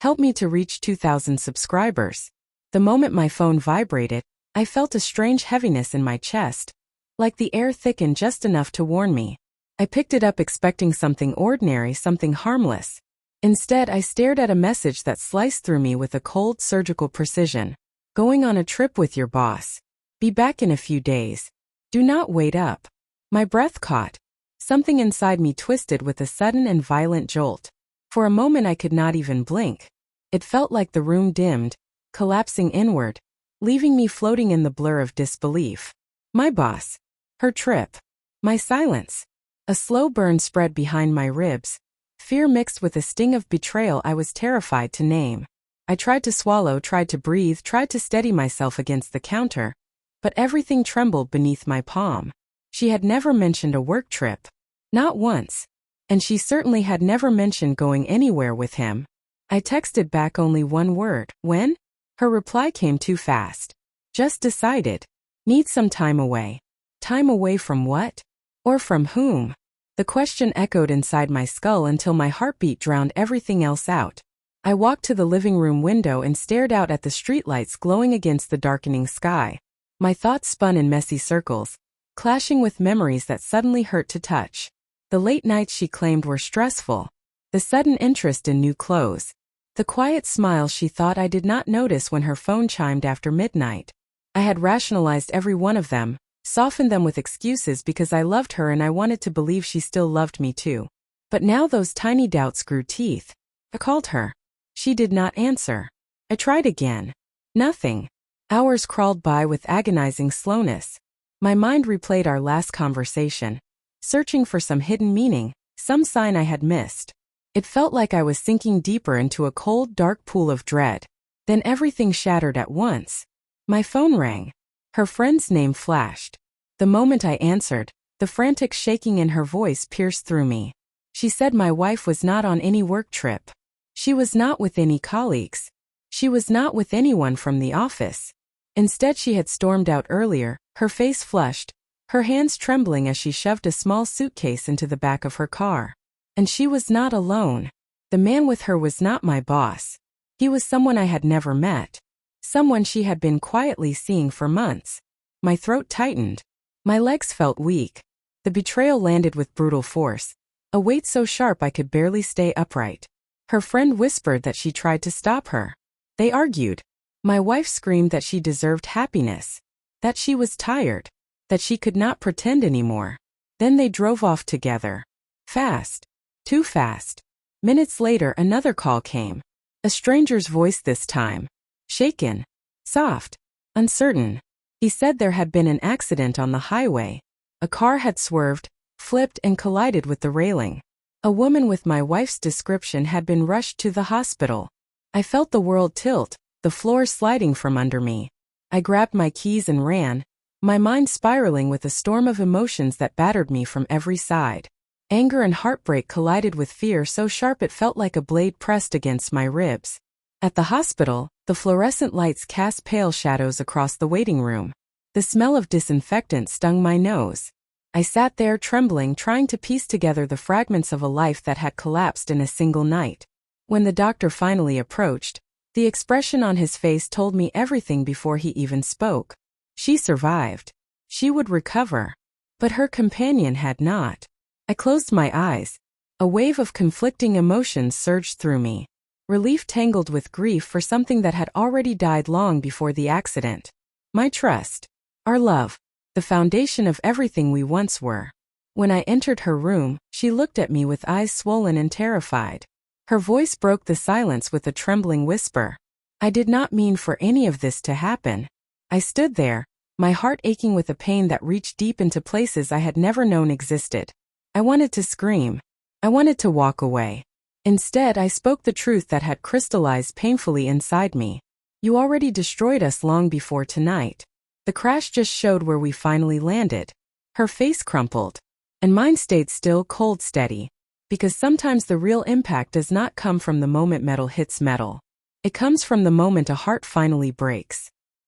Help me to reach 2,000 subscribers. The moment my phone vibrated, I felt a strange heaviness in my chest, like the air thickened just enough to warn me. I picked it up expecting something ordinary, something harmless. Instead, I stared at a message that sliced through me with a cold, surgical precision. Going on a trip with your boss. Be back in a few days. Do not wait up. My breath caught. Something inside me twisted with a sudden and violent jolt. For a moment I could not even blink. It felt like the room dimmed, collapsing inward, leaving me floating in the blur of disbelief. My boss. Her trip. My silence. A slow burn spread behind my ribs. Fear mixed with a sting of betrayal I was terrified to name. I tried to swallow, tried to breathe, tried to steady myself against the counter, but everything trembled beneath my palm. She had never mentioned a work trip. Not once. And she certainly had never mentioned going anywhere with him. I texted back only one word. When? Her reply came too fast. Just decided. Need some time away. Time away from what? Or from whom? The question echoed inside my skull until my heartbeat drowned everything else out. I walked to the living room window and stared out at the streetlights glowing against the darkening sky. My thoughts spun in messy circles, clashing with memories that suddenly hurt to touch. The late nights she claimed were stressful. The sudden interest in new clothes. The quiet smile she thought I did not notice when her phone chimed after midnight. I had rationalized every one of them, softened them with excuses because I loved her and I wanted to believe she still loved me too. But now those tiny doubts grew teeth. I called her. She did not answer. I tried again. Nothing. Hours crawled by with agonizing slowness. My mind replayed our last conversation, searching for some hidden meaning, some sign I had missed. It felt like I was sinking deeper into a cold, dark pool of dread. Then everything shattered at once. My phone rang. Her friend's name flashed. The moment I answered, the frantic shaking in her voice pierced through me. She said my wife was not on any work trip. She was not with any colleagues. She was not with anyone from the office. Instead, she had stormed out earlier, her face flushed, her hands trembling as she shoved a small suitcase into the back of her car. And she was not alone. The man with her was not my boss. He was someone I had never met. Someone she had been quietly seeing for months. My throat tightened. My legs felt weak. The betrayal landed with brutal force, a weight so sharp I could barely stay upright. Her friend whispered that she tried to stop her. They argued. My wife screamed that she deserved happiness, that she was tired, that she could not pretend anymore. Then they drove off together. Fast. Too fast. Minutes later, another call came. A stranger's voice this time. Shaken. Soft. Uncertain. He said there had been an accident on the highway. A car had swerved, flipped, and collided with the railing. A woman with my wife's description had been rushed to the hospital. I felt the world tilt, the floor sliding from under me. I grabbed my keys and ran, my mind spiraling with a storm of emotions that battered me from every side. Anger and heartbreak collided with fear so sharp it felt like a blade pressed against my ribs. At the hospital, the fluorescent lights cast pale shadows across the waiting room. The smell of disinfectant stung my nose. I sat there trembling, trying to piece together the fragments of a life that had collapsed in a single night. When the doctor finally approached, the expression on his face told me everything before he even spoke. She survived. She would recover. But her companion had not. I closed my eyes. A wave of conflicting emotions surged through me. Relief tangled with grief for something that had already died long before the accident. My trust. Our love. The foundation of everything we once were. When I entered her room, she looked at me with eyes swollen and terrified. Her voice broke the silence with a trembling whisper. I did not mean for any of this to happen. I stood there, my heart aching with a pain that reached deep into places I had never known existed. I wanted to scream. I wanted to walk away. Instead, I spoke the truth that had crystallized painfully inside me. You already destroyed us long before tonight. The crash just showed where we finally landed. Her face crumpled. And mine stayed still, cold, steady. Because sometimes the real impact does not come from the moment metal hits metal. It comes from the moment a heart finally breaks.